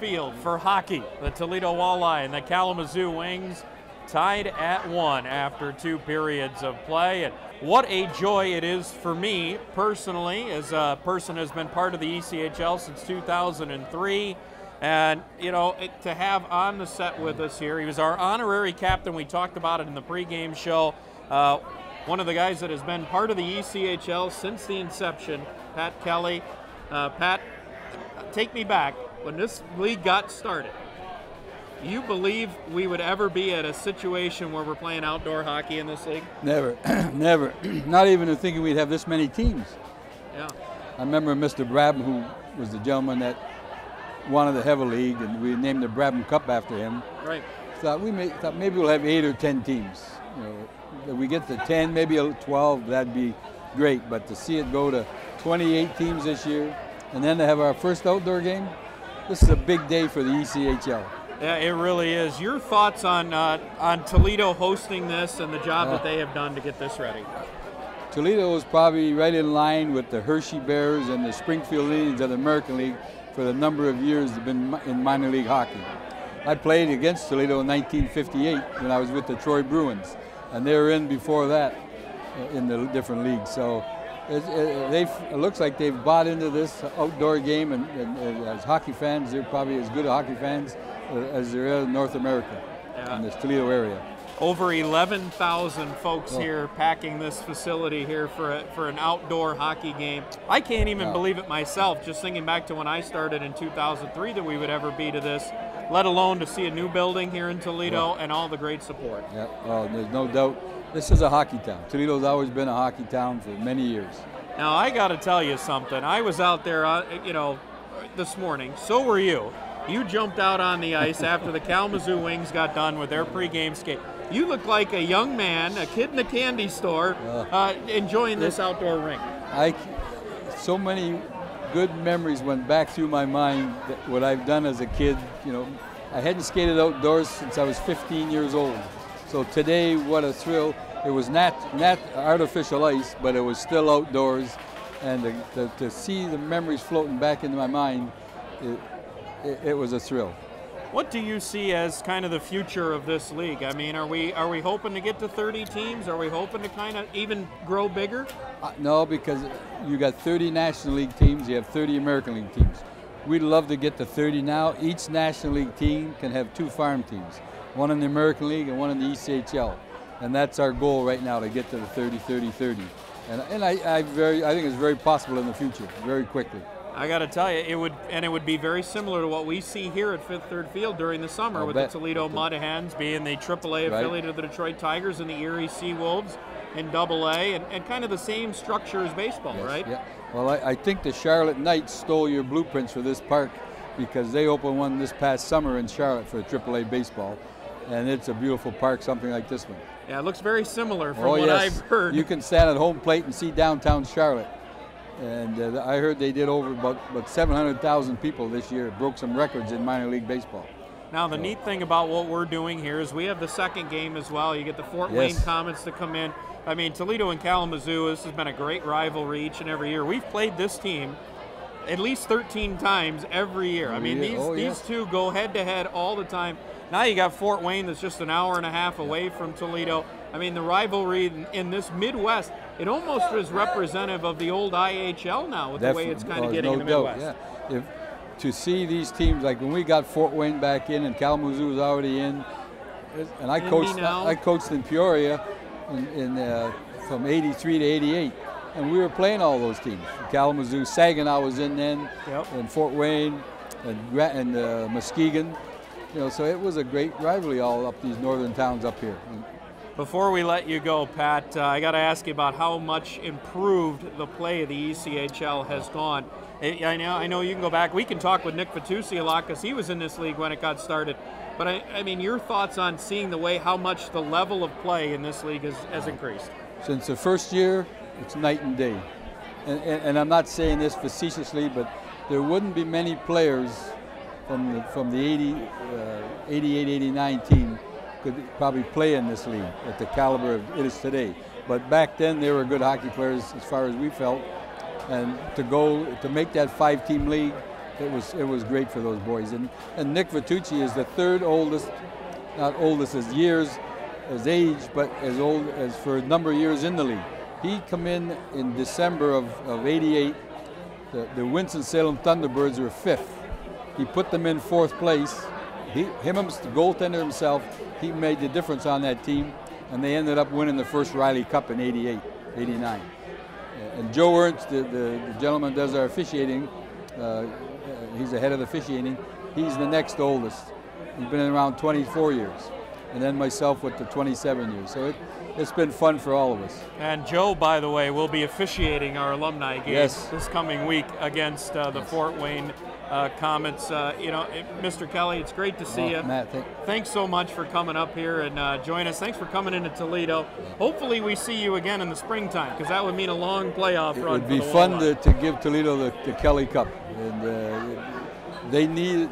field for hockey. The Toledo Walleye and the Kalamazoo Wings tied at 1 after 2 periods of play. And what a joy it is for me personally, as a person who has been part of the ECHL since 2003. And, you know, to have on the set with us here, he was our honorary captain. We talked about it in the pregame show. One of the guys that has been part of the ECHL since the inception, Pat Kelly. Pat, take me back. When this league got started, you believe we would ever be at a situation where we're playing outdoor hockey in this league? Never, never. Not even thinking we'd have this many teams. Yeah. I remember Mr. Brabham, who was the gentleman that wanted the Heavy League, and we named the Brabham Cup after him. Right. Thought maybe we'll have 8 or 10 teams. You know, if we get to 10, maybe 12, that'd be great. But to see it go to 28 teams this year, and then to have our first outdoor game, this is a big day for the ECHL. Yeah, it really is. Your thoughts on Toledo hosting this and the job that they have done to get this ready? Toledo is probably right in line with the Hershey Bears and the Springfield Indians of the American League for the number of years they've been in minor league hockey. I played against Toledo in 1958 when I was with the Troy Bruins, and they were in before that in the different leagues. So it looks like they've bought into this outdoor game, and as hockey fans, they're probably as good hockey fans as there is in North America, in this Toledo area. Over 11,000 folks here packing this facility here for an outdoor hockey game. I can't even believe it myself, just thinking back to when I started in 2003 that we would ever be to this, let alone to see a new building here in Toledo and all the great support. Yeah, well, there's no doubt. This is a hockey town. Toledo's always been a hockey town for many years. Now, I got to tell you something. I was out there, this morning. So were you. You jumped out on the ice after the Kalamazoo Wings got done with their pregame skate. You look like a young man, a kid in a candy store, enjoying this outdoor rink. So many good memories went back through my mind that what I've done as a kid. You know, I hadn't skated outdoors since I was 15 years old. So today, what a thrill. It was not artificial ice, but it was still outdoors. And to see the memories floating back into my mind, it was a thrill. What do you see as kind of the future of this league? I mean, are we hoping to get to 30 teams? Are we hoping to kind of even grow bigger? No, because you got 30 National League teams, you have 30 American League teams. We'd love to get to 30 now. Each National League team can have 2 farm teams, one in the American League and one in the ECHL. And that's our goal right now, to get to the 30-30-30. And I think it's very possible in the future, very quickly. I got to tell you, it would be very similar to what we see here at Fifth Third Field during the summer with the Toledo Mud Hens being the AAA affiliate of the Detroit Tigers and the Erie Sea Wolves in AA, and kind of the same structure as baseball, right? Yeah. Well, I think the Charlotte Knights stole your blueprints for this park, because they opened one this past summer in Charlotte for AAA baseball, and it's a beautiful park, something like this one. Yeah, it looks very similar from what I've heard. You can stand at home plate and see downtown Charlotte. And I heard they did over about 700,000 people this year. It broke some records in minor league baseball. Now, the neat thing about what we're doing here is we have the second game as well. You get the Fort Wayne Comets to come in. I mean, Toledo and Kalamazoo, this has been a great rivalry each and every year. We've played this team at least 13 times every year. I mean, these two go head-to-head all the time. Now you got Fort Wayne that's just an hour and a half away from Toledo. I mean, the rivalry in this Midwest, it almost is representative of the old IHL now with the way it's kind of getting in the Midwest. Yeah. To see these teams, like when we got Fort Wayne back in and Kalamazoo was already in, and I coached in Peoria from 83 to 88, and we were playing all those teams. Kalamazoo, Saginaw was in then, and Fort Wayne, and Muskegon. You know, so it was a great rivalry all up these northern towns up here. Before we let you go, Pat, I got to ask you about how much improved the play of the ECHL has gone. I know you can go back. We can talk with Nick Fatusi a lot because he was in this league when it got started. But I mean, your thoughts on seeing the way how much the level of play in this league has increased? Since the first year, it's night and day. And I'm not saying this facetiously, but there wouldn't be many players from the 88-89 team could probably play in this league at the caliber it is today. But back then they were good hockey players as far as we felt, and to make that 5-team league it was great for those boys. And Nick Vitucci is the third oldest, not oldest as years, as age, but as old as for a number of years in the league. He come in December of '88. The Winston-Salem Thunderbirds were 5th. He put them in 4th place. The goaltender himself, he made the difference on that team, and they ended up winning the first Riley Cup in '88, '89. And Joe Ernst, the gentleman who does our officiating, he's the head of the officiating, he's the next oldest. He's been around 24 years. And then myself with the 27 years. So it's been fun for all of us. And Joe, by the way, will be officiating our alumni game this coming week against the Fort Wayne Comets. Mr. Kelly, it's great to see you. Matt, thanks so much for coming up here and join us. Thanks for coming into Toledo. Hopefully we see you again in the springtime, because that would mean a long playoff run. It would be fun to give Toledo the Kelly Cup. And they need,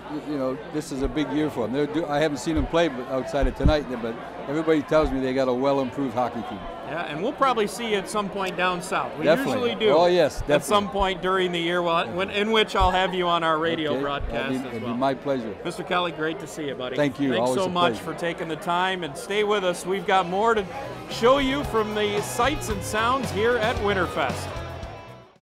this is a big year for them. I haven't seen them play outside of tonight, but everybody tells me they got a well-improved hockey team. Yeah, and we'll probably see you at some point down south. We definitely. usually do. Oh, yes, definitely. At some point during the year, in which I'll have you on our radio broadcast as well. It'd be my pleasure. Mr. Kelly, great to see you, buddy. Thank you. Thanks Always so much for taking the time, and stay with us. We've got more to show you from the sights and sounds here at Winterfest.